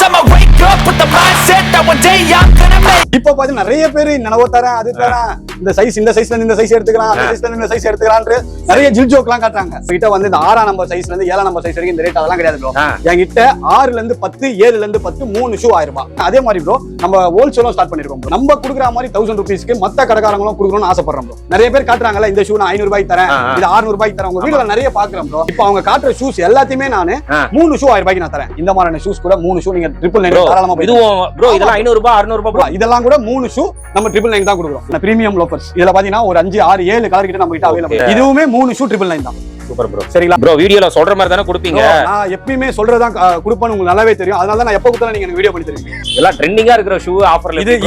I'ma wake up with the mindset that one day I'm gonna make. இப்போ பாத்து நிறைய பேர் நினைவு தரேன் அது தரேன் இந்த சைஸ்ல இருந்து இந்த சைஸ் எடுத்துக்கலாம் அந்த சைஸ்ல இருந்து இந்த சைஸ் எடுத்துக்கலாம்னு நிறைய ஜில் ஜோக்லாம் காட்டுறாங்க. கிட்ட வந்து இந்த 6ஆம் நம்பர் சைஸ்ல இருந்து 7ஆம் நம்பர் சைஸ் வரைக்கும் இந்த ரேட் அதெல்லாம் கிடையாது ப்ரோ. என்கிட்ட 6ல இருந்து 10 7ல இருந்து 10 3 ஷூ 1000 ரூபாய். அதே மாதிரி ப்ரோ நம்ம ஹோல்சேலும் ஸ்டார்ட் பண்ணிருக்கோம். நம்ம குடுக்குற மாதிரி 1000 ரூபீஸ்க்கு மத்த கடைக்காரங்களும் குடுக்கணும்னு ஆசைப்படுறோம் ப்ரோ. நிறைய பேர் காட்டுறாங்கல்ல இந்த ஷூ நான் 500 ரூபாய்க்கு தரேன் இது 600 ரூபாய்க்கு தரேன். உங்க வீடியோல நிறைய பாக்குறோம் ப்ரோ. இப்போ அவங்க காட்டுற ஷூஸ் எல்லாத்தையுமே நான் 3 ஷூ 1000 ரூபாய்க்கு நான் தரேன். இந்த மாதிரியான ஷூஸ் கூட 3 ஷூ நீங்க 999 தாராளமா போய் இதுவும் ப்ரோ இதெல்லாம் 500 ரூபாய் 600 ரூபாய் ப்ரோ. இதெல்லாம் கூட 3 ஷூ நம்ம 999 தான் கொடுக்குறோம். பிரீமியம் லோஃபர்ஸ் இதுல பாத்தீங்கன்னா ஒரு 5 6 7 கலர் கிட்ட நம்ம கிட்ட அவைலபிள். இதுவுமே 3 ஷூ 999 தான். Super bro. சரிங்களா ப்ரோ வீடியோல சொல்ற மாதிரி தானே கொடுப்பீங்க? நான் எப்பவுமே சொல்றதான் கொடுப்பேன்னு உங்களுக்கு நல்லாவே தெரியும். அதனால தான் நான் எப்ப கொடுத்தாலும் நீங்க எனக்கு வீடியோ பண்ணி தருவீங்க. எல்லாம் ட்ரெண்டிங்கா இருக்கிற ஷூ ஆஃபர்ல இது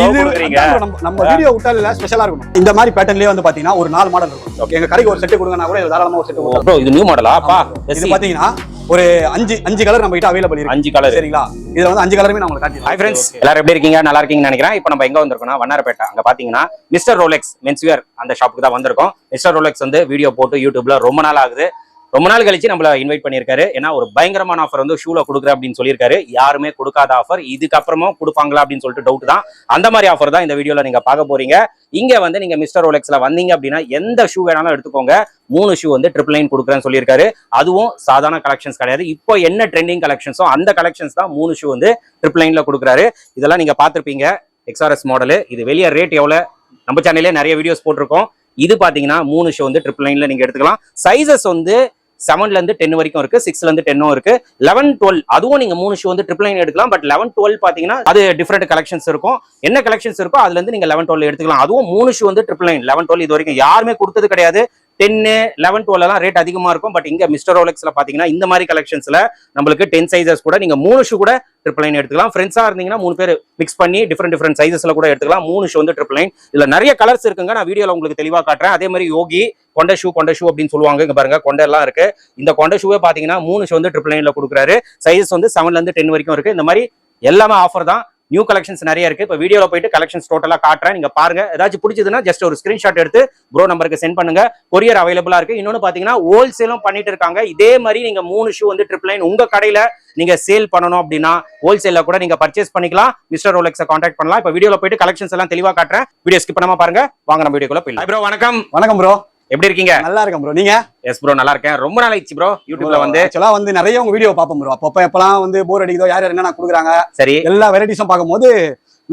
நம்ம வீடியோ விட்டால ஸ்பெஷலா இருக்கும். இந்த மாதிரி பேட்டர்ன்லயே வந்து பாத்தீங்கன்னா ஒரு 4 மாடல் இருக்கும். எங்க கடைக்கு ஒரு செட் கொடுங்கனா கூட தாராளமா ஒரு செட் கொடுங்க ப்ரோ. இது நியூ மாடலா பா? இது பாத்தீங்கன்னா ஒரு 5 கலர் நம்ம கிட்ட அவைலபிள் இருக்கு. 5 கலர். சரிங்களா இதுல வந்து 5 கலருமே நான் உங்களுக்கு காட்டிடுறேன். ஹாய் फ्रेंड्स, எல்லாரும் எப்படி இருக்கீங்க? நல்லா இருக்கீங்கன்னு நினைக்கிறேன். இப்போ நம்ம எங்க வந்திருக்கோம்னா வண்ணாரப்பேட்டை. அங்க பாத்தீங்கன்னா மிஸ்டர் ரோலெக்ஸ் மென்ஸ்வேர் அந்த ஷாப்புக்கு தான் வந்திருக்கோம். மிஸ்டர் ரோலெக்ஸ் வந்து வீடியோ போட்டு யூடியூப்ல ரொம்ப நாள் ஆகுது. ரொம்ப நாள் கழிச்சு நம்மள இன்வைட் பண்ணியிருக்காரு. ஏன்னா ஒரு பயங்கரமான ஆஃபர் வந்து ஷூல கொடுக்குறேன் அப்படின்னு சொல்லியிருக்காரு. யாருமே கொடுக்காத ஆஃபர், இதுக்கப்புறமும் கொடுப்பாங்களா அப்படின்னு சொல்லிட்டு டவுட் தான். அந்த மாதிரி ஆஃபர் தான் இந்த வீடியோல நீங்க பார்க்க போறீங்க. இங்க வந்து நீங்க மிஸ்டர் ரோலெக்ஸ்ல வந்தீங்க அப்படின்னா எந்த ஷூ வேணாலும் எடுத்துக்கோங்க. 3 ஷூ வந்து 999 கொடுக்குறேன்னு சொல்லியிருக்காரு. அதுவும் சாதாரண கலெக்ஷன்ஸ் கிடையாது. இப்போ என்ன ட்ரெண்டிங் கலெக்ஷன்ஸோ அந்த கலெக்ஷன்ஸ் தான் 3 ஷூ வந்து 999ல கொடுக்குறாரு. இதெல்லாம் நீங்க பார்த்திருப்பீங்க. எக்ஸ்ஆர்எஸ் மாடல். இது வெளியே ரேட் எவ்வளவு நம்ம சேனல்லே நிறைய வீடியோஸ் போட்டிருக்கோம். இது பாத்தீங்கன்னா 3 ஷூ வந்து 999ல நீங்க எடுத்துக்கலாம். சைசஸ் வந்து 7ல இருந்து 10 வரைக்கும் இருக்கு. 6ல இருந்து 10 இருக்கு. 11 12 அதுவும் நீங்க 3 ஷூ வந்து 999 எடுக்கலாம். பட் 11 12 பாத்தீங்கன்னா அது டிஃபரெண்ட் கலெக்ஷன்ஸ் இருக்கும். என்ன கலெக்ஷன்ஸ் இருக்கோ அதுல இருந்து நீங்க 11 12 எடுத்துக்கலாம். அதுவும் 3 ஷூ வந்து 999. 11 12 இது வரைக்கும் யாருமே கொடுத்தது கிடையாது. 10 11 12 எல்லாம் ரேட் அதிகமா இருக்கும். பட் இங்க மிஸ்டர் ரோலெக்ஸ்ல பாத்தீங்கன்னா இந்த மாதிரி கலெக்ஷன்ஸ்ல நம்மளுக்கு 10 சைசஸ் கூட நீங்க 3 ஷூ கூட 999 எடுத்துக்கலாம். ஃப்ரெண்ட்ஸா இருந்தீங்கன்னா 3 பேர் மிக்ஸ் பண்ணி டிஃபரெண்ட் சைசஸ்ல கூட எடுத்துக்கலாம். 3 ஷூ வந்து 999. இதுல நிறைய கலர்ஸ் இருக்குங்க. நான் வீடியோல உங்களுக்கு தெளிவா காட்டுறேன். அதே மாதிரி யோகி கொண்ட ஷூ அப்படின்னு சொல்லுவாங்க. இங்க பாருங்க கொண்ட எல்லாம் இருக்கு. இந்த கொண்ட ஷூவே பாத்தீங்கன்னா 3 ஷூ வந்து 999ல கொடுக்குறாரு. சைஸ் வந்து 7ல இருந்து 10 வரைக்கும் இருக்கு. இந்த மாதிரி எல்லாமே ஆஃபர் தான். நியூ கலெக்ஷன்ஸ் நிறைய இருக்கு. இப்போ வீடியோல போயிட்டு கலெக்ஷன்ஸ் டோட்டலா காட்டுறேன். நீங்க பாருங்க. ஏதாச்சும் பிடிச்சதுன்னா ஜஸ்ட் ஒரு ஸ்கிரீன்ஷாட் எடுத்து ப்ரோ நம்பருக்கு சென்ட் பண்ணுங்க. கொரியர் அவைலபிளா இருக்கு. இன்னொன்னு பாத்தீங்கன்னா ஹோல்சேலும் பண்ணிட்டு இருக்காங்க. இதே மாதிரி நீங்க 3 ஷூ வந்து 999 உங்க கடையில நீங்க சேல் பண்ணணும் அப்படின்னா ஹோல்சேல்ல கூட நீங்க பர்ச்சேஸ் பண்ணிக்கலாம். மிஸ்டர் ரோலெக்ஸை கான்டாக்ட் பண்ணலாம். இப்போ வீடியோல போயிட்டு கலெக்ஷன்ஸ் எல்லாம் தெளிவா காட்டுறேன். வீடியோ ஸ்கிப் பண்ணாம பாருங்க. வாங்க நம்ம வீடியோக்குள்ள போயிடலாம். ப்ரோ வணக்கம். வணக்கம் ப்ரோ. எப்படி இருக்கீங்க? நல்லா இருக்கேன் ப்ரோ. நீங்க? எஸ் ப்ரோ நல்லா இருக்கேன். ரொம்ப நாள் ஆயிடுச்சு ப்ரோ யூடியூப்ல வந்து. ஆக்சுவலா வந்து நிறைய உங்க வீடியோ பாப்போம் ப்ரோ. அப்பப்ப எப்பலாம் வந்து போர் அடிக்குதோ யார் என்ன கொடுக்குறாங்க சரி எல்லா வெரைட்டிஸும் பார்க்கும்போது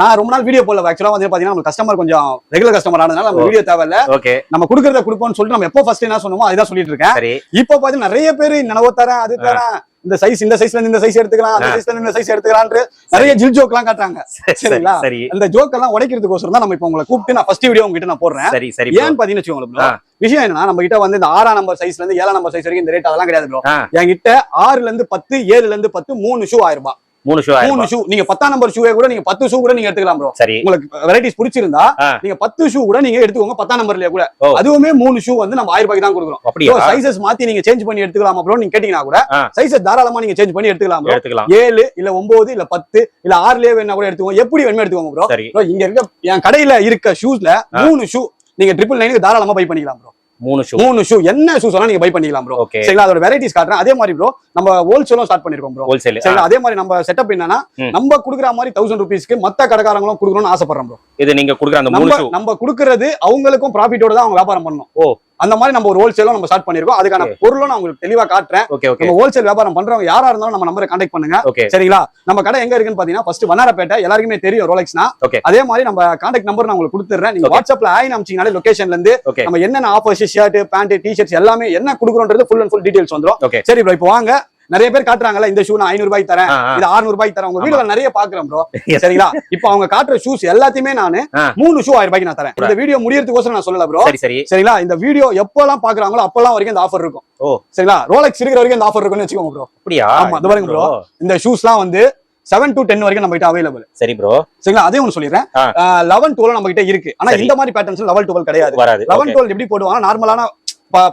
நான் ரொம்ப நாள் வீடியோ போடல. ஆக்சுவலா வந்து பாத்தீங்கன்னா நம்ம கஸ்டமர் கொஞ்சம் ரெகுலர் கஸ்டமர் ஆனதுனால நம்ம வீடியோ தேவையில்ல. ஓகே நம்ம கொடுக்கறத கொடுப்போம்னு சொல்லிட்டு நம்ம எப்போ ஃபர்ஸ்ட் என்ன சொன்னோமோ அதுதான் சொல்லிட்டு இருக்கேன். இப்போ பாத்தீங்கன்னா நிறைய பேர் நினைவு தரேன் அது தரேன் இந்த சைஸ்ல இருந்து இந்த சைஸ் எடுத்துக்கலாம் அந்த சைஸ்ல இருந்து இந்த சைஸ் எடுத்துக்கலாம்னு நிறைய ஜில் ஜோக்லாம் காட்டுறாங்க. சரிங்களா அந்த ஜோக் எல்லாம் உடைக்கிறதுக்கோசரம் தான் நம்ம இப்போ உங்களை கூப்பிட்டு நான் ஃபர்ஸ்ட் வீடியோ உங்ககிட்ட நான் போடுறேன். ஏன்னு பாத்தீங்கன்னா வச்சுக்கோங்க விஷயம் என்னன்னா நம்ம கிட்ட வந்து இந்த 6ஆம் நம்பர் சைஸ்ல இருந்து 7ஆம் நம்பர் சைஸ் வரைக்கும் இந்த ரேட் அதெல்லாம் கிடையாது ப்ரோ. என்கிட்ட 6ல இருந்து 10 7ல இருந்து 10 3 ஷூ 1000 ரூபாய். 3 ஷூ நீங்க 10ஆம் நம்பர் ஷூவே கூட நீங்க 10 ஷூ கூட நீங்க எடுத்துக்கலாம் ப்ரோ. உங்களுக்கு வெரைட்டிஸ் பிடிச்சிருந்தா நீங்க 10 ஷூ கூட நீங்க எடுத்துக்கோங்க. 10ஆம் நம்பர்லயே கூட அதுவுமே 3 ஷூ வந்து நம்ம 1000 ரூபாய்க்கு தான் கொடுக்குறோம். சைசஸ் மாத்தி நீங்க சேஞ்ச் பண்ணி எடுத்துக்கலாமா ப்ரோ நீங்க கேட்டீங்கன்னா கூட சைசஸ் தாராளமா நீங்க சேஞ்ச் பண்ணி எடுத்துக்கலாம் ப்ரோ. 7 இல்ல 9 இல்ல 10 இல்ல 6லயே வேணா கூட எடுத்துக்கோங்க. எப்படி வேணுமோ எடுத்துக்கோங்க ப்ரோ. இங்க இருக்க என் கடையில இருக்க ஷூஸ்ல 3 ஷூ நீங்க 999 தாராளமா பை பண்ணிக்கலாம் ப்ரோ. 3 ஷூ என்ன ஷூ சொன்னா நீங்க பை பண்ணிக்கலாம் ப்ரோ. சரிங்களா அதோட வெரைட்டிஸ் காட்டுறேன். அதே மாதிரி ப்ரோ நம்ம ஹோல்சேலும் ஸ்டார்ட் பண்ணிருக்கோம் ப்ரோ. சரிங்களா அதே மாதிரி நம்ம செட்டப் என்னன்னா நம்ம குடுக்குற மாதிரி 1000 ரூபீஸ்க்கு மத்த கடைக்காரங்களும் குடுக்கணும்னு ஆசைப்படுறோம் ப்ரோ. இது நீங்க குடுக்குற அந்த 3 ஷூ நம்ம குடுக்குறது அவங்களுக்கும் ப்ராஃபிட்டோட தான் அவங்க வியாபாரம் பண்ணணும். அந்த மாதிரி நம்ம ஒரு ஹோல்சேலும் நம்ம ஸ்டார்ட் பண்ணிருக்கோம். அதுக்கான பொருளும் நான் உங்களுக்கு தெளிவா காட்டுறேன். நம்ம ஹோல்சேல் வியாபாரம் பண்றவங்க யாரா இருந்தாலும் நம்ம நம்பரை கான்டாக்ட் பண்ணுங்க. சரிங்களா நம்ம கடை எங்க இருக்குன்னு பாத்தீங்கன்னா ஃபர்ஸ்ட் வண்ணாரப்பேட்டை. எல்லாருக்குமே தெரியும் ரோலெக்ஸ்னா. அதே மாதிரி நம்ம கான்டாக்ட் நம்பர் நான் உங்களுக்கு கொடுத்துறேன். நீங்க வாட்ஸ்அப்ல ஆயின் அனுப்பிச்சீங்கனாலே லொகேஷன்ல இருந்து நம்ம என்னென்ன ஆஃபர்ஸ் ஷர்ட் பேண்ட் டி-ஷர்ட்ஸ் எல்லாமே என்ன கொடுக்குறோன்றது ஃபுல் அண்ட் ஃபுல் டீடைல்ஸ் வந்துரும். சரி ப்ரோ இப்போ வாங்க. நிறைய பேர் காட்டுறாங்கல்ல இந்த ஷூ நான் 500 ரூபாய்க்கு தரேன் இது 600 ரூபாய்க்கு தரேன். உங்க வீடியோல நிறைய பாக்குறேன் ப்ரோ. சரிங்களா இப்போ அவங்க காட்டுற ஷூஸ் எல்லாத்தையுமே நான் 3 ஷூ 1000 ரூபாய்க்கு நான் தரேன். இந்த வீடியோ முடியறதுக்கோசரம் நான் சொல்லல ப்ரோ. சரிங்களா இந்த வீடியோ எப்பெல்லாம் பாக்குறாங்களோ அப்பெல்லாம் வரைக்கும் இந்த ஆஃபர் இருக்கும். சரிங்களா ரோலெக்ஸ் இருக்கிற வரைக்கும் இந்த ஆஃபர் இருக்கும்னு வச்சுக்கோங்க ப்ரோ. அப்படியா? ஆமா அது பாருங்க ப்ரோ. இந்த ஷூஸ்லாம் வந்து 7 to 10 வரைக்கும் நம்ம கிட்ட அவைலபிள். சரி ப்ரோ. சரிங்களா அதே ஒன்னு சொல்லிடுறேன். 11 12 நம்ம கிட்ட இருக்கு. ஆனா இந்த மாதிரி பேட்டர்ன்ஸ் 11 12 கிடையாது. 11 12 எப்படி போடுவாங்க நார்மலான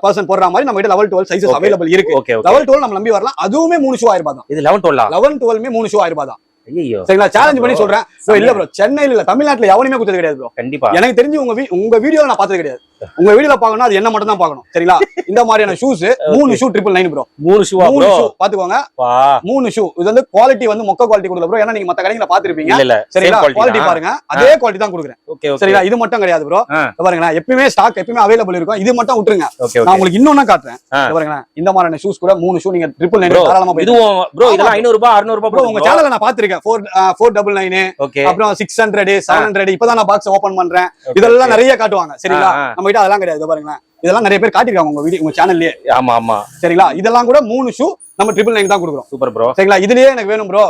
பர்சன் போடுற மாதிரி நம்ம கிட்ட 11 12 சைஸஸ் அவைலபிள் இருக்கு. 11 12 நம்ம நம்பி வரலாம். அதுவுமே 3 ஷூ 1000 ரூபாய் தான். இது 11 12மே 3 ஷூ 1000 ரூபாய் தான். ஐயோ சரிங்களா சேலஞ்ச் பண்ணி சொல்றேன். இல்ல ப்ரோ சென்னையில இல்ல தமிழ்நாட்டுல எவனுமே கொடுத்தது கிடையாது ப்ரோ. கண்டிப்பா எனக்கு தெரிஞ்சு உங்க வீடியோல நான் பார்த்தது கிடையாது. உங்க வீடியோல பாக்கணும் அது என்ன மட்டும் தான் பாக்கணும் சரிங்களா இந்த மாதிரியான ஷூஸ் 3 ஷூ 999 ப்ரோ 3 ஷூவா ப்ரோ பாத்துக்கோங்க 3 ஷூ இது வந்து குவாலிட்டி வந்து மொக்க குவாலிட்டி கொடுக்கல ப்ரோ ஏன்னா நீங்க மத்த கடையில பாத்துருப்பீங்க இல்ல சரிங்களா குவாலிட்டி பாருங்க அதே குவாலிட்டி தான் கொடுக்குறேன் ஓகே சரிங்களா இது மட்டும் கிடையாது ப்ரோ பாருங்க எப்பவுமே ஸ்டாக் எப்பவுமே அவைலபிள் இருக்கும் இது மட்டும் விட்டுருங்க ஓகே நான் உங்களுக்கு இன்னொன்னு காட்டுறேன் பாருங்க இந்த மாதிரியான ஷூஸ் கூட 3 ஷூ நீங்க 999 தாராளமா போய் இதுவும் ப்ரோ இதெல்லாம் 500 ரூபாய் 600 ரூபாய் ப்ரோ உங்க சேனல்ல நான் பாத்துர்க்கேன் 499 ஓகே அப்புறம் 600 700 இப்பதான் நான் பாக்ஸ் ஓபன் பண்றேன் இதெல்லாம் நிறைய காட்டுவாங்க சரிங்களா நம்ம கிட்ட அதெல்லாம் கிடையாது பாருங்க இதெல்லாம் நிறைய பேர் காட்டிருக்காங்க உங்க வீடியோ உங்க சேனல்லயே ஆமா ஆமா சரிங்களா இதெல்லாம் கூட 3 ஷூ நம்ம 999 தான் கொடுக்குறோம் சூப்பர் ப்ரோ சரிங்களா இதுலயே எனக்கு வேணும் ப்ரோ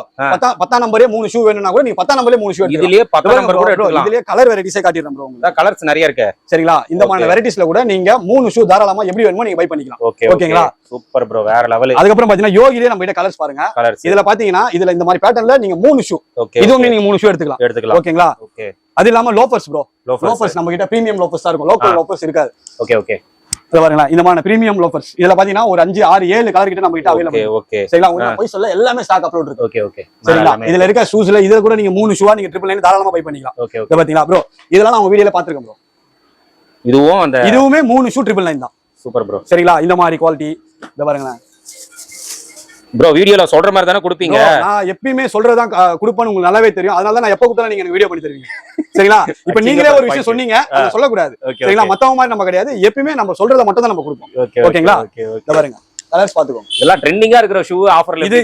10 நம்பரே 3 ஷூ வேணும்னா கூட நீங்க 10 நம்பரே 3 ஷூ இதுலயே 10 நம்பர் கூட எடுக்கலாம் இதுலயே கலர் வெரைட்டிஸே காட்டிறேன் ப்ரோ உங்களுக்கு கலர்ஸ் நிறைய இருக்கு சரிங்களா இந்த மாதிரி வெரைட்டிஸ்ல கூட நீங்க 3 ஷூ தாராளமா எப்படி வேணுமோ நீங்க பை பண்ணிக்கலாம் ஓகேங்களா சூப்பர் ப்ரோ வேற லெவல் அதுக்கு அப்புறம் பாத்தீங்கன்னா யோகிலே நம்ம கிட்ட கலர்ஸ் பாருங்க இதுல பாத்தீங்கன்னா இதுல இந்த மாதிரி பேட்டர்ன்ல நீங்க 3 ஷூ இதுவும் நீங்க 3 ஷூ எடுத்துக்கலாம் ஓகேங்களா ஓகே அது இல்லாம லோஃபர்ஸ் ப்ரோ லோஃபர்ஸ் நம்ம கிட்ட பிரீமியம் லோஃபர்ஸ் தான் இருக்கும் லோக்கல் லோஃபர்ஸ் இருக்காது ஓகே ஓகே இத பாருங்களா இந்த மாதிரி பிரீமியம் லோஃபர்ஸ் இதுல பாத்தீங்கன்னா ஒரு 5 6 7 கலர் கிட்ட நம்ம கிட்ட அவைலபிள் ஓகே சரிங்களா உங்களுக்கு போய் சொல்ல எல்லாமே ஸ்டாக் அப்லோட் இருக்கு ஓகே ஓகே சரிங்களா இதுல இருக்க ஷூஸ்ல இதுல கூட நீங்க 3 ஷூவா நீங்க 999 தாராளமா பை பண்ணிக்கலாம் ஓகே இத பாத்தீங்களா ப்ரோ இதெல்லாம் நான் உங்க வீடியோல பாத்துர்க்கேன் ப்ரோ இதுவுமே 3 ஷூ 999 தான் சூப்பர் ப்ரோ சரிங்களா இந்த மாதிரி குவாலிட்டி இத பாருங்களா ப்ரோ வீடியோல சொல்ற மாதிரி தானே கொடுப்பீங்க நான் எப்பயுமே சொல்றதான் கொடுப்பேன்னு உங்களுக்கு நல்லாவே தெரியும் அதனால தான் நான் எப்ப கொடுத்தாலும் நீங்க எனக்கு வீடியோ பண்ணி தருவீங்க சரிங்களா இப்போ நீங்களே ஒரு விஷயம் சொன்னீங்க அதை சொல்லக்கூடாது சரிங்களா மத்தவங்க மாதிரி நம்ம கிடையாது எப்பயுமே நம்ம சொல்றத மட்டும் தான் நம்ம கொடுப்போம் ஓகேங்களா இத பாருங்க கலர்ஸ் பாத்துக்கோங்க இதெல்லாம் ட்ரெண்டிங்கா இருக்கிற ஷூ ஆஃபர்ல இது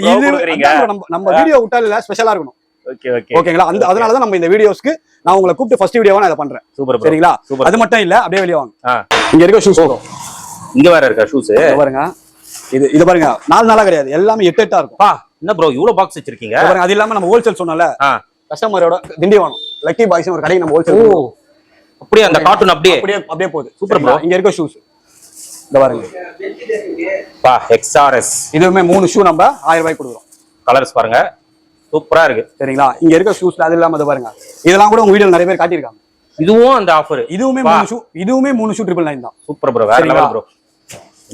நம்ம வீடியோ விட்டால ஸ்பெஷலா இருக்கணும் ஓகே ஓகே ஓகேங்களா அதனால தான் நம்ம இந்த வீடியோஸ்க்கு நான் உங்களை கூப்பிட்டு ஃபர்ஸ்ட் வீடியோவா நான் இத பண்றேன் சூப்பர் சரிங்களா அது மட்டும் இல்ல அப்படியே வெளிய வாங்க இங்க இருக்க ஷூஸ் இங்க வேற இருக்கா ஷூஸ் பாருங்க இது பாருங்க 4 நாளா கிடையாது எல்லாமே 8 8 இருக்கும் என்ன ப்ரோ இவ்வளவு பாக்ஸ் வச்சிருக்கீங்க பாருங்க அது இல்லாம நம்ம ஹோல்சேல் சொன்னல கஸ்டமரோட திண்டிவனம் லக்கி பாய்ஸ் ஒரு கடை நம்ம ஹோல்சேல் அப்படியே அந்த கார்ட்டூன் அப்படியே போகுது சூப்பர் ப்ரோ இங்க இருக்க ஷூஸ் இந்த பாருங்க எக்ஸ்ஆர்எஸ் இதுவுமே 3 ஷூ நம்ம 1000 ரூபாய்க்கு கொடுக்குறோம் கலர்ஸ் பாருங்க சூப்பரா இருக்கு சரிங்களா இங்க இருக்க ஷூஸ்ல அது இல்லாம பாருங்க இதெல்லாம் கூட உங்க வீடியோல நிறைய பேர் காட்டியிருக்காங்க இதுவும் அந்த ஆஃபர் இதுவுமே 3 ஷூ 999 தான் சூப்பர் ப்ரோ வேற லெவல் ப்ரோ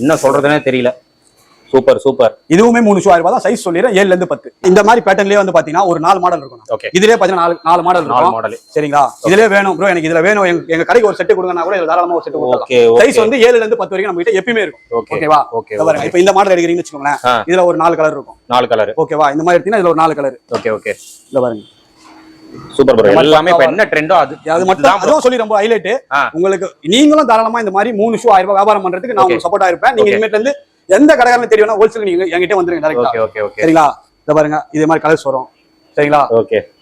என்ன சொல்றதுனே தெரியல சூப்பர் சூப்பர் இதுவுமே 3 ஷூ 1000 ரூபாய் தான் சைஸ் சொல்லிறேன் 7 ல இருந்து 10 இந்த மாதிரி பேட்டர்ன்லயே வந்து பாத்தீங்கன்னா ஒரு 4 மாடல் இருக்கும் இதுலயே பாத்தீங்கன்னா 4 மாடல் இருக்கும் மாடல் சரிங்களா இதுலயே வேணும் ப்ரோ எனக்கு இதுல வேணும் எங்க கடைக்கு ஒரு செட் கொடுங்கனா கூட இதுல தாராளமா ஒரு செட் கொடுக்கலாம் சைஸ் வந்து 7 ல இருந்து 10 வரைக்கும் நம்ம கிட்ட எப்பவுமே இருக்கும் ஓகேவா பாருங்க இப்போ இந்த மாடல் எடுக்கிறீங்கன்னு வெச்சுக்கோங்களேன் இதுல ஒரு 4 கலர் இருக்கும் 4 கலர் ஓகேவா இந்த மாதிரி எடுத்தீங்கன்னா இதுல ஒரு 4 கலர் ஓகே இத பாருங்க சூப்பர் ப்ரோ எல்லாமே இப்ப என்ன ட்ரெண்டோ அது மட்டும் அதான் சொல்லி ரொம்ப ஹைலைட் உங்களுக்கு நீங்களும் தாராளமா இந்த மாதிரி 3 ஷூ 1000 ரூபாய் வியாபாரம் பண்றதுக்கு நான் உங்களுக்கு சப்போர்ட்டா இருப்பேன் நீங்க இனிமேட்ல இருந்து எந்த கடைக்காரனும் தெரியும்னா ஹோல்சேல் நீங்க என்கிட்ட வந்துருங்க டைரக்டா சரிங்களா இத பாருங்க இதே மாதிரி கலர்ஸ் வரும் சரிங்களா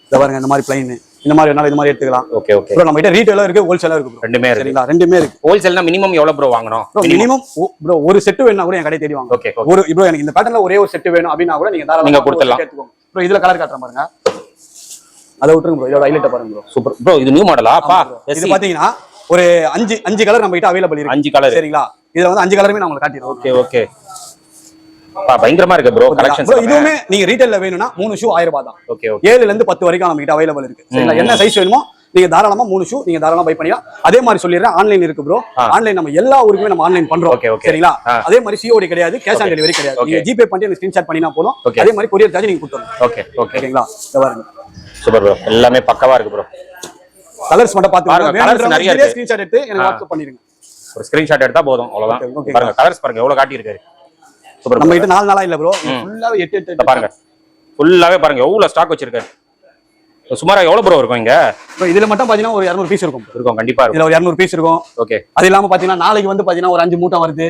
இத பாருங்க இந்த மாதிரி ப்ளைன் இந்த மாதிரி வேணாலும் இது மாதிரி எடுத்துக்கலாம் ப்ரோ நம்ம கிட்ட ரீட்டைலா இருக்கு ஹோல்சேலா இருக்கு ப்ரோ ரெண்டுமே இருக்கு சரிங்களா ரெண்டுமே இருக்கு ஹோல்சேல்னா மினிமம் எவ்வளவு ப்ரோ வாங்கணும் மினிமம் ப்ரோ ஒரு செட் வேணும்னா கூட என் கடை தேடி வாங்க ஒரு ப்ரோ எனக்கு இந்த பேட்டர்ன்ல ஒரே ஒரு செட் வேணும் அப்படினா கூட நீங்க தாராளமா நீங்க கொடுத்துடலாம் ப்ரோ இதுல கலர் காட்டுறேன் பாருங்க அத விட்டுருங்க ப்ரோ இதோட ஹைலைட் பாருங்க ப்ரோ சூப்பர் ப்ரோ இது நியூ மாடலா பா இது பாத்தீங்கன்னா ஒரு 5 கலர் நம்ம கிட்ட அவைலபிள் இருக்கு 5 கலர் சரிங்களா இதுல வந்து 5 கலருமே நான் உங்களுக்கு காட்டிடுறேன் ஓகே பயங்கரமா இருக்கு ப்ரோ கலெக்ஷன்ஸ் ப்ரோ இதுவுமே நீங்க ரீட்டைல்ல வேணும்னா 3 ஷூ 1000 ரூபாய் தான் 7 ல இருந்து 10 வரைக்கும் நம்ம கிட்ட அவைலபிள் இருக்கு சரிங்களா என்ன சைஸ் வேணுமோ நீங்க தாராளமா 3 ஷூ நீங்க தாராளமா பை பண்ணிக்கலாம் அதே மாதிரி சொல்லிடுறேன் ஆன்லைன் இருக்கு ப்ரோ ஆன்லைன் நம்ம எல்லா ஊருக்குமே நம்ம ஆன்லைன் பண்றோம் சரிங்களா அதே மாதிரி சிஓடி கிடையாது கேஷ் ஆன் டெலிவரி கிடையாது நீங்க ஜிபே பண்ணி எனக்கு ஸ்கிரீன்ஷாட் பண்ணினா போதும் அதே மாதிரி கொரியர் சார்ஜ் நீங்க கொடுத்துறோம் ஓகேங்களா இத பாருங்க சூப்பர் ப்ரோ எல்லாமே பக்கவா இருக்கு ப்ரோ கலர்ஸ் மட்டும் பாத்துங்க கலர்ஸ் நிறைய இருக்கு ஸ்கிரீன்ஷாட் எடுத்து எனக்கு வாட்ஸ்அப் பண்ணிருங்க ஒரு ஸ்கிரீன்ஷாட் எடுத்தா போதும் அவ்வளவுதான் பாருங்க கலர்ஸ் பாருங்க எவ்வளவு காட்டி இருக்காரு சூப்பர் நம்ம கிட்ட 4 நாளா இல்ல ப்ரோ ஃபுல்லாவே 8 பாருங்க ஃபுல்லாவே பாருங்க எவ்வளவு ஸ்டாக் வச்சிருக்காரு சுமாரா எவ்வளவு ப்ரோ இருக்கும் இங்க இதுல மட்டும் பாத்தீங்கன்னா ஒரு 200 பீஸ் இருக்கும் கண்டிப்பா இதுல ஒரு 200 பீஸ் இருக்கும் ஓகே அது இல்லாம பாத்தீங்கன்னா நாளைக்கு வந்து பாத்தீங்கன்னா ஒரு 5 மூட்டை வருது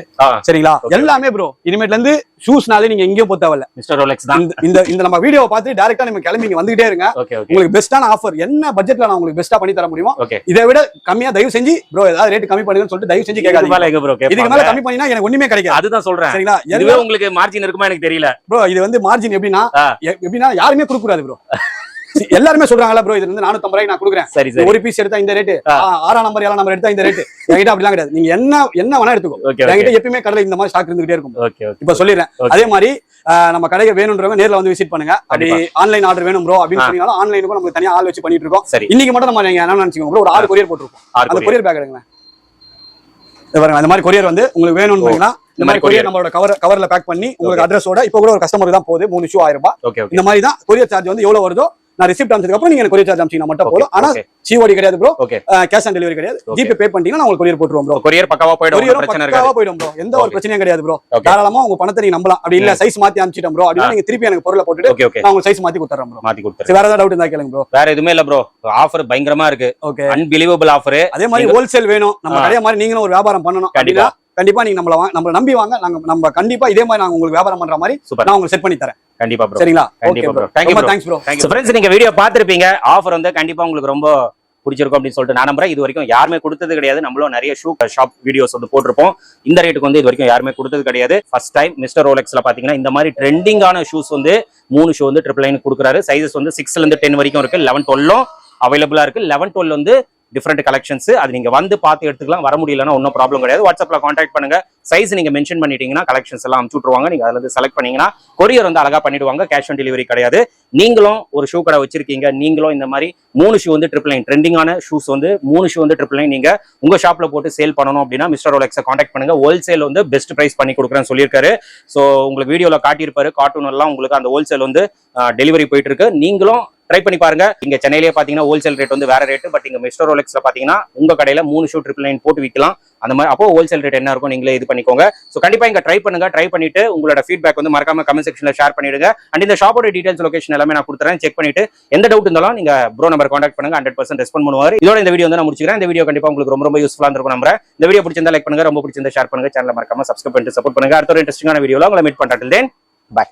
சரிங்களா எல்லாமே ப்ரோ இனிமேட்ல இருந்து ஷூஸ்னாலே நீங்க எங்கேயும் போக தேவையில்ல மிஸ்டர் ரோலெக்ஸ் தான் இந்த நம்ம வீடியோவை பார்த்து டைரக்டா நீங்க கிளம்பி வந்துகிட்டே இருங்க உங்களுக்கு பெஸ்டான ஆஃபர் என்ன பட்ஜெட்ல நான் உங்களுக்கு பெஸ்டா பண்ணி தர முடியுமோ இதை விட கம்மியா தயவு செஞ்சு ப்ரோ ஏதாவது ரேட் கம்மி பண்ணுங்கன்னு சொல்லிட்டு தயவு செஞ்சு கேட்காதீங்க இதுக்கு மேல கம்மி பண்ணினா எனக்கு ஒண்ணுமே கிடைக்காது அதுதான் சொல்றேன் சரிங்களா இதுவே உங்களுக்கு மார்ஜின் இருக்குமா எனக்கு தெரியல ப்ரோ இது வந்து மார்ஜின் எப்படின்னா யாருமே கொடுக்க கூடாது ப்ரோ எல்லாருமே சொல்றாங்கல்ல ப்ரோ இது வந்து 450 ரூபாய்க்கு நான் கொடுக்குறேன் ஒரு பீஸ் எடுத்தா இந்த ரேட் 6ஆம் நம்பர் 7ஆம் நம்பர் எடுத்தா இந்த ரேட் என்கிட்ட அப்படிலாம் கிடையாது நீங்க என்ன வேணா எடுத்துக்கோ என்கிட்ட எப்பவுமே கடையில இந்த மாதிரி ஸ்டாக் இருந்துகிட்டே இருக்கும் இப்ப சொல்லிடுறேன் அதே மாதிரி நம்ம கடைக்கு வேணும்ன்றவங்க நேர்ல வந்து விசிட் பண்ணுங்க அப்படி ஆன்லைன் ஆர்டர் வேணும் ப்ரோ அப்படின்னு சொன்னீங்கன்னா ஆன்லைனுக்கும் நம்ம தனியா ஆள் வச்சு பண்ணிட்டு இருக்கோம் இன்னைக்கு மட்டும் நம்ம என்ன நினைச்சுக்கோங்க ப்ரோ ஒரு 6 கொரியர் போட்டுருக்கோம் அந்த கொரியர் பேக் எடுங்க பாருங்க அந்த மாதிரி கொரியர் வந்து உங்களுக்கு வேணும்னு இந்த மாதிரி கொரியர் நம்மளோட கவர்ல பேக் பண்ணி உங்களுக்கு அட்ரஸோட இப்ப கூட ஒரு கஸ்டமருக்கு தான் போகுது 3 ஷூ 1000 ரூபாய் இந்த மாதிரி தான் கொரியர் சார்ஜ் வந்து எவ்வளவு வருதோ நான் ரிசிப்ட் அனுப்பிச்சதுக்கு அப்புறம் நீங்க கொரியர் சார்ஜ் அனுப்பிச்சீங்கன்னா மட்டும் போதும். ஆனா சிஓடி கிடையாது ப்ரோ, கேஷ் ஆன் டெலிவரி கிடையாது. ஜிபே பே பண்ணிட்டீங்கன்னா நான் உங்களுக்கு கொரியர் போட்டுருவோம் ப்ரோ. கொரியர் பக்காவா போய்டும், பிரச்சனை இருக்காது. பக்காவா போய்டும் ப்ரோ, எந்த ஒரு பிரச்சனையும் கிடையாது ப்ரோ. தாராளமா உங்க பணத்தை நீங்க நம்பலாம். அப்படி இல்ல சைஸ் மாத்தி அனுப்பிச்சிட்டோம் ப்ரோ அப்படினா நீங்க திருப்பி எனக்கு பொருளை போட்டுட்டு நான் உங்களுக்கு சைஸ் மாத்தி கொடுத்துறேன் ப்ரோ. மாத்தி கொடுத்துறேன். வேற ஏதாவது டவுட் இருந்தா கேளுங்க ப்ரோ. வேற எதுவுமே இல்ல ப்ரோ, ஆஃபர் பயங்கரமா இருக்கு. Okay, unbelievable offer. அதே மாதிரி ஹோல்சேல் வேணும், நம்ம கடைய மாதிரி நீங்களும் ஒரு வியாபாரம் பண்ணணும் அப்படினா கண்டிப்பா நீங்க நம்மள நம்பி வாங்க. நம்ம கண்டிப்பா இதே மாதிரி நாங்க உங்களுக்கு வியாபாரம் பண்ற மாதிரி நான் உங்களுக்கு செட் பண்ணி தரேன். கண்டிப்பா ப்ரோ, சரிங்களா? கண்டிப்பா bro. Thanks bro. So friends, நீங்க வீடியோ பாத்துருப்பீங்க. ஆஃபர் வந்து கண்டிப்பா உங்களுக்கு ரொம்ப பிடிச்சிருக்கும் அப்படின்னு சொல்லிட்டு நான் நம்புறேன். இது வரைக்கும் யாருமே கொடுத்தது கிடையாது. நம்மளும் நிறைய ஷாப் வீடியோஸ் வந்து போட்டிருப்போம். இந்த ரேட்டுக்கு வந்து இது வரைக்கும் யாருமே கொடுத்தது கிடையாது. ஃபர்ஸ்ட் டைம் மிஸ்டர் ரோலெக்ஸ்ல பாத்தீங்கன்னா இந்த மாதிரி ட்ரெண்டிங்கான ஷூஸ் வந்து 3 ஷூ வந்து 999 கொடுக்குறாரு. சைஸஸ் வந்து 6ல இருந்து 10 வரைக்கும் இருக்கு. 11, 12 அவைலபிளா இருக்கு. 11, 12 வந்து டிஃப்ரெண்ட் கலெக்ஷன்ஸ். அது நீங்க வந்து பார்த்து எடுத்துக்கலாம். வர முடியலன்னா ஒன்றும் ப்ராப்ளம் கிடையாது. வாட்ஸ்அப்ல கான்டாக்ட் பண்ணுங்க. சைஸ் நீங்க மென்ஷன் பண்ணிட்டீங்கன்னா கலெக்ஷன்ஸ் எல்லாம் அனுப்பிச்சு விட்டுருவாங்க. நீங்க அதுல இருந்து செலக்ட் பண்ணீங்கன்னா கொரியர் வந்து அழகா பண்ணிடுவாங்க. கேஷ் ஆன் டெலிவரி கிடையாது. நீங்களும் ஒரு ஷூ கடை வச்சிருக்கீங்க, நீங்களும் இந்த மாதிரி 3 ஷூ வந்து 999 ட்ரெண்டிங்கான ஷூஸ் வந்து 3 ஷூ வந்து 999 நீங்க உங்க ஷாப்ல போட்டு சேல் பண்ணணும் அப்படின்னா மிஸ்டர் ரோலெக்ஸை கான்டாக்ட் பண்ணுங்க. ஹோல்சேல் வந்து பெஸ்ட் பிரைஸ் பண்ணி கொடுக்குறேன்னு சொல்லியிருக்காரு. ஸோ உங்களுக்கு வீடியோல காட்டியிருப்பாரு. கார்ட்டூன் எல்லாம் உங்களுக்கு அந்த ஹோல்சேல் வந்து டெலிவரி போயிட்டு இருக்கு. நீங்களும் ட்ரை பண்ணி பாருங்க. இங்க சென்னையிலேயே பாத்தீங்கன்னா ஹோல்சேல் ரேட் வந்து வேற ரேட். பட் இங்க மிஸ்டர் ரோலெக்ஸ்ல பாத்தீங்கன்னா உங்க கடையில 3 ஷூ 999 போட்டு விற்கலாம். அந்த மாதிரி அப்போ ஹோல்சேல் ரேட் என்ன இருக்கும் நீங்களே இது பண்ணிக்கோங்க. ஸோ கண்டிப்பா இங்க ட்ரை பண்ணுங்க. ட்ரை பண்ணிட்டு உங்களோட ஃபீட்பேக் வந்து மறக்காம கமெண்ட் செக்ஷன்ல ஷேர் பண்ணிடுங்க. அண்ட் இந்த ஷாப்போட டீடைல்ஸ், லொகேஷன் எல்லாமே நான் கொடுத்துறேன். செக் பண்ணிட்டு எந்த டவுட் இருந்தாலும் நீங்க ப்ரோ நம்பர் கான்டாக்ட் பண்ணுங்க. 100% ரெஸ்பாண்ட் பண்ணுவாரு. இதோட இந்த வீடியோ வந்து நான் முடிச்சுக்கிறேன். இந்த வீடியோ கண்டிப்பா உங்களுக்கு ரொம்ப யூஸ்ஃபுல்லா இருந்திருக்கும் நம்புறேன். இந்த வீடியோ பிடிச்சிருந்தா லைக் பண்ணுங்க, ரொம்ப பிடிச்சிருந்தா ஷேர் பண்ணுங்க. சேனலை மறக்காம சப்ஸ்கிரைப் பண்ணிட்டு சப்போர்ட் பண்ணுங்க. அடுத்த ஒரு இன்ட்ரெஸ்டிங்கான வீடியோல உங்களை மீட் பண்றேன். தென் பை.